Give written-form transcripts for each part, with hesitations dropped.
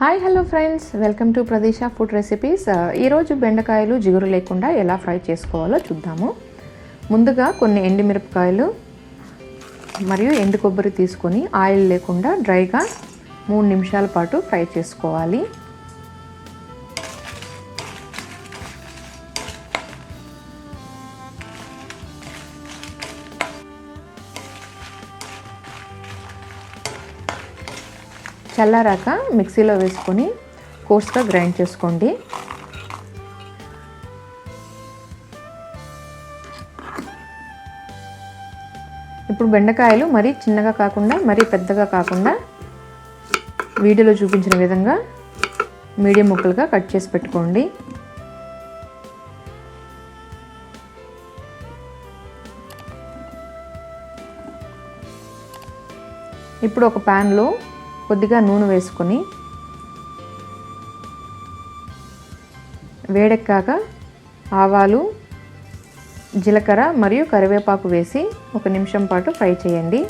Hi hello friends, welcome to Pradesha food recipes. ఈరోజు బెండకాయలు జిగురు లేకుండా ఎలా ఫ్రై చేసుకోవాలో చూద్దాము. ముందుగా కొన్ని ఎండుమిరపకాయలు మరియు ఎండు కొబ్బరి తీసుకొని ఆయిల్ లేకుండా డ్రైగా 3 నిమిషాల పాటు ఫ్రై చేసుకోవాలి. చల్లారాక మిక్సీలో వేసుకొని కోర్స్గా గ్రైండ్ చేసుకోండి. ఇప్పుడు బెండకాయలు మరీ చిన్నగా కాకుండా మరీ పెద్దగా కాకుండా వీడియోలో చూపించిన విధంగా మీడియం ముక్కలుగా కట్ చేసి పెట్టుకోండి. ఇప్పుడు ఒక ప్యాన్లో కొద్దిగా నూనె వేసుకొని వేడెక్కాక ఆవాలు, జీలకర్ర మరియు కరివేపాకు వేసి 1 నిమిషం పాటు ఫ్రై చేయండి.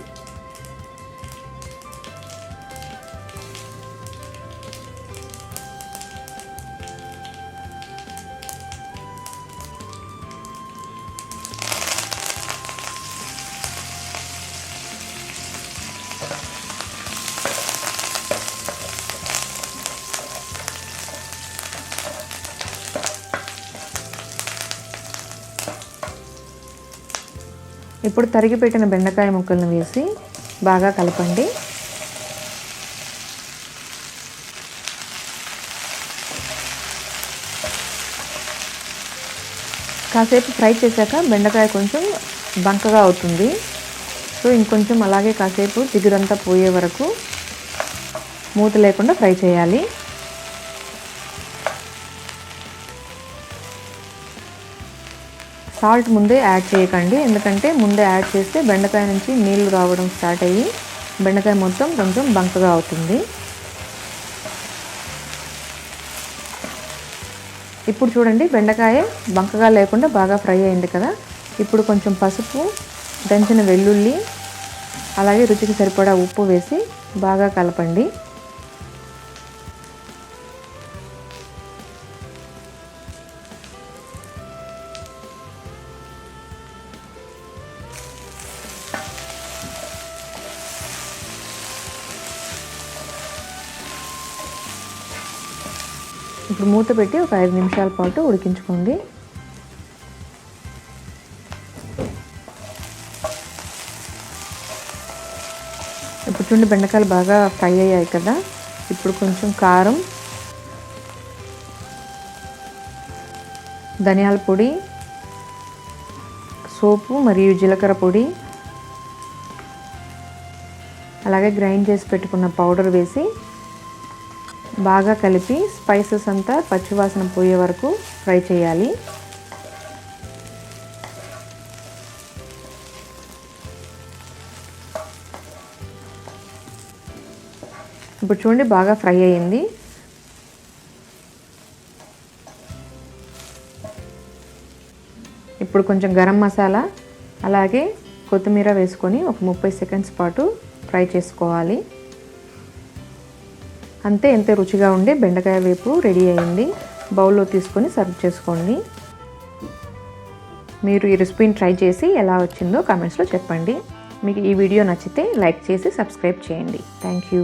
ఇప్పుడు తరిగి పెట్టిన బెండకాయ ముక్కలను వేసి బాగా కలపండి. కాసేపు ఫ్రై చేశాక బెండకాయ కొంచెం బంకగా అవుతుంది. సో ఇంకొంచెం అలాగే కాసేపు జిగురంతా పోయే వరకు మూత లేకుండా ఫ్రై చేయాలి. సాల్ట్ ముందే యాడ్ చేయకండి, ఎందుకంటే ముందే యాడ్ చేస్తే బెండకాయ నుంచి నీళ్లు రావడం స్టార్ట్ అయ్యి బెండకాయ మొత్తం కొంచెం బంకగా అవుతుంది. ఇప్పుడు చూడండి, బెండకాయ బంకగా లేకుండా బాగా ఫ్రై అయింది కదా. ఇప్పుడు కొంచెం పసుపు, దంచిన వెల్లుల్లి, అలాగే రుచికి సరిపడా ఉప్పు వేసి బాగా కలపండి. ఇప్పుడు మూత పెట్టి ఒక 5 నిమిషాల పాటు ఉడికించుకోండి. ఇప్పుడు చూడండి, బెండకాయలు బాగా ఫ్రై అయ్యాయి కదా. ఇప్పుడు కొంచెం కారం, ధనియాల పొడి, సోపు మరియు జీలకర్ర పొడి, అలాగే గ్రైండ్ చేసి పెట్టుకున్న పౌడర్ వేసి బాగా కలిపి స్పైసెస్ అంతా పచ్చివాసన పోయే వరకు ఫ్రై చేయాలి. ఇప్పుడు చూడండి, బాగా ఫ్రై అయ్యింది. ఇప్పుడు కొంచెం గరం మసాలా అలాగే కొత్తిమీర వేసుకొని ఒక 30 సెకండ్స్ పాటు ఫ్రై చేసుకోవాలి. అంతే, ఎంతో రుచిగా ఉండే బెండకాయ వేపు రెడీ అయింది. బౌల్లో తీసుకొని సర్వ్ చేసుకోండి. మీరు ఈ రెసిపీని ట్రై చేసి ఎలా వచ్చిందో కామెంట్స్లో చెప్పండి. మీకు ఈ వీడియో నచ్చితే లైక్ చేసి సబ్స్క్రైబ్ చేయండి. Thank you.